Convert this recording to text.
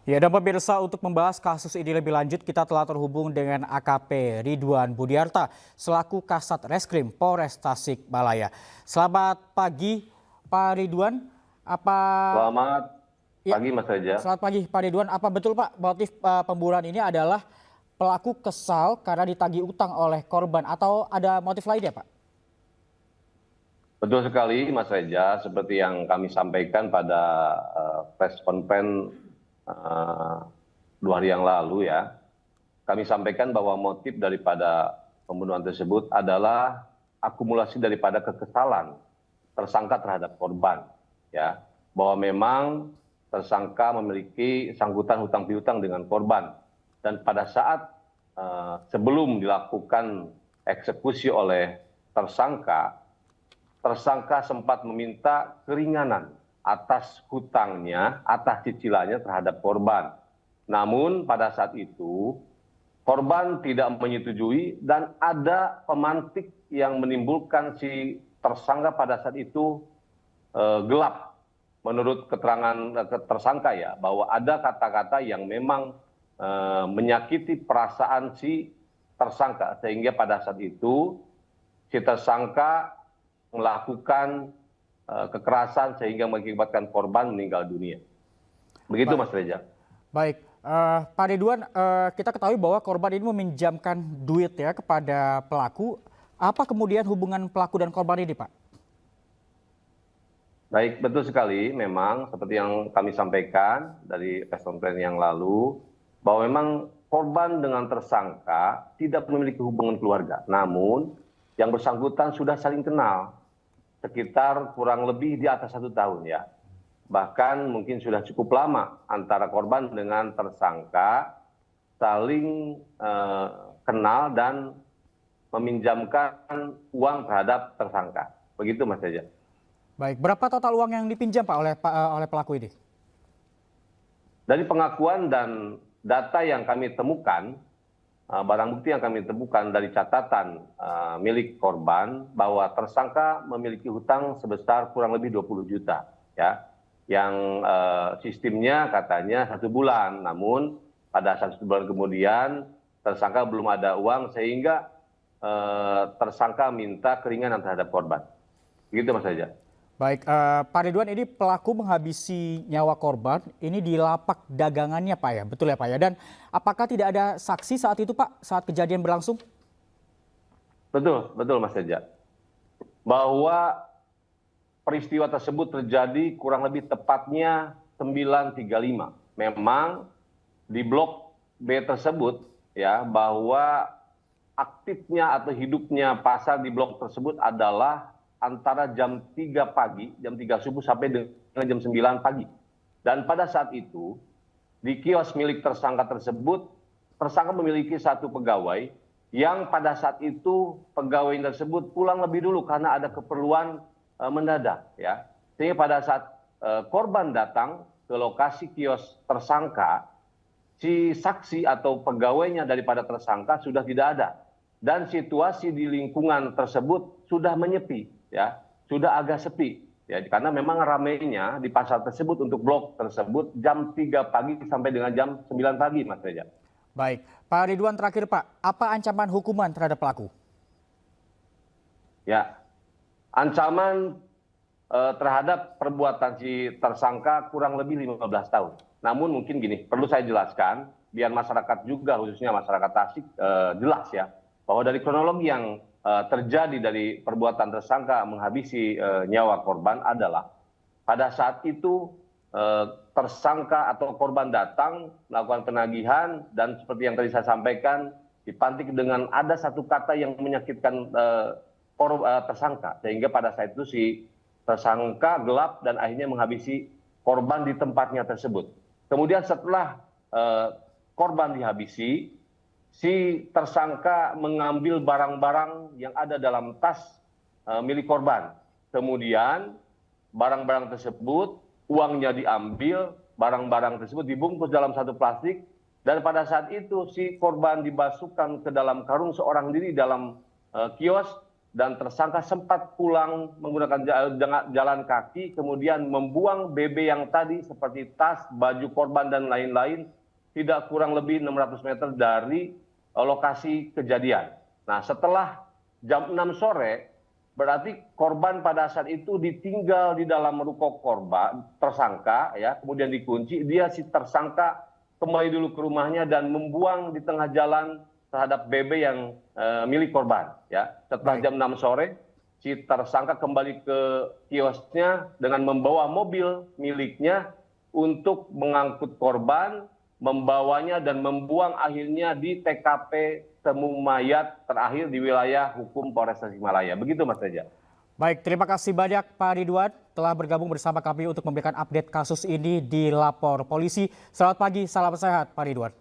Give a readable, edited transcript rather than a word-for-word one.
Ya, dan pemirsa, untuk membahas kasus ini lebih lanjut, kita telah terhubung dengan AKP Ridwan Budiarta selaku Kasat Reskrim Polres Tasikmalaya. Selamat pagi, Pak Ridwan. Apa Selamat ya? pagi Mas Reza. Selamat pagi, Pak Ridwan. Apa betul, Pak, motif pembunuhan ini adalah pelaku kesal karena ditagih utang oleh korban atau ada motif lainnya, Pak? Betul sekali Mas Reza, seperti yang kami sampaikan pada press conference 2 hari yang lalu ya. Kami sampaikan bahwa motif daripada pembunuhan tersebut adalah akumulasi daripada kekesalan tersangka terhadap korban, ya. Bahwa memang tersangka memiliki sangkutan hutang piutang dengan korban, dan pada saat sebelum dilakukan eksekusi oleh tersangka, tersangka sempat meminta keringanan atas hutangnya, atas cicilannya terhadap korban. Namun pada saat itu korban tidak menyetujui dan ada pemantik yang menimbulkan si tersangka pada saat itu gelap. Menurut keterangan tersangka ya, bahwa ada kata-kata yang memang menyakiti perasaan si tersangka, sehingga pada saat itu si tersangka melakukan kekerasan sehingga mengakibatkan korban meninggal dunia. Begitu Mas Reza. Baik, Pak Ridwan, kita ketahui bahwa korban ini meminjamkan duit ya kepada pelaku. Apa kemudian hubungan pelaku dan korban ini, Pak? Baik, betul sekali. Memang seperti yang kami sampaikan dari press conference yang lalu, bahwa memang korban dengan tersangka tidak memiliki hubungan keluarga. Namun yang bersangkutan sudah saling kenal sekitar kurang lebih di atas 1 tahun ya. Bahkan mungkin sudah cukup lama antara korban dengan tersangka saling kenal dan meminjamkan uang terhadap tersangka. Begitu Mas Reza. Baik, berapa total uang yang dipinjam, Pak, oleh pelaku ini? Dari pengakuan dan data yang kami temukan, barang bukti yang kami temukan dari catatan milik korban, bahwa tersangka memiliki hutang sebesar kurang lebih 20 juta ya, yang sistemnya katanya 1 bulan, namun pada 1 bulan kemudian tersangka belum ada uang sehingga tersangka minta keringanan terhadap korban. Begitu Mas Reza. Baik, Pak Ridwan, ini pelaku menghabisi nyawa korban ini di lapak dagangannya, Pak ya, betul ya Pak ya? Dan apakah tidak ada saksi saat itu, Pak, saat kejadian berlangsung? Betul, betul Mas Reza. Bahwa peristiwa tersebut terjadi kurang lebih tepatnya 9.35. Memang di blok B tersebut ya, bahwa aktifnya atau hidupnya pasar di blok tersebut adalah antara jam 3 pagi, jam 3 subuh sampai dengan jam 9 pagi. Dan pada saat itu, di kios milik tersangka tersebut, tersangka memiliki 1 pegawai yang pada saat itu pegawai tersebut pulang lebih dulu karena ada keperluan mendadak ya. Sehingga pada saat korban datang ke lokasi kios tersangka, si saksi atau pegawainya daripada tersangka sudah tidak ada. Dan situasi di lingkungan tersebut sudah menyepi ya, sudah agak sepi ya, karena memang ramainya di pasar tersebut untuk blok tersebut jam 3 pagi sampai dengan jam 9 pagi Mas Reza. Baik, Pak Ridwan, terakhir Pak, apa ancaman hukuman terhadap pelaku? Ya, ancaman terhadap perbuatan si tersangka kurang lebih 15 tahun. Namun mungkin gini, perlu saya jelaskan biar masyarakat juga, khususnya masyarakat Tasik, jelas ya, bahwa dari kronologi yang terjadi dari perbuatan tersangka menghabisi nyawa korban adalah pada saat itu tersangka atau korban datang melakukan penagihan, dan seperti yang tadi saya sampaikan, dipantik dengan ada 1 kata yang menyakitkan tersangka, sehingga pada saat itu si tersangka gelap dan akhirnya menghabisi korban di tempatnya tersebut. Kemudian setelah korban dihabisi, si tersangka mengambil barang-barang yang ada dalam tas milik korban. Kemudian barang-barang tersebut, uangnya diambil, barang-barang tersebut dibungkus dalam 1 plastik, dan pada saat itu si korban dimasukkan ke dalam karung seorang diri dalam kios, dan tersangka sempat pulang menggunakan jalan kaki, kemudian membuang BB yang tadi seperti tas, baju korban, dan lain-lain, tidak kurang lebih 600 meter dari lokasi kejadian. Nah, setelah jam 6 sore, berarti korban pada saat itu ditinggal di dalam ruko korban, tersangka, ya, kemudian dikunci, dia si tersangka kembali dulu ke rumahnya dan membuang di tengah jalan terhadap BB yang milik korban. Ya. Setelah jam 6 sore, si tersangka kembali ke kiosnya dengan membawa mobil miliknya untuk mengangkut korban, membawanya dan membuang akhirnya di TKP temu mayat terakhir di wilayah hukum Polres Tasikmalaya. Begitu Mas Reza. Baik, terima kasih banyak Pak Ridwan telah bergabung bersama kami untuk memberikan update kasus ini di Lapor Polisi. Selamat pagi, salam sehat Pak Ridwan.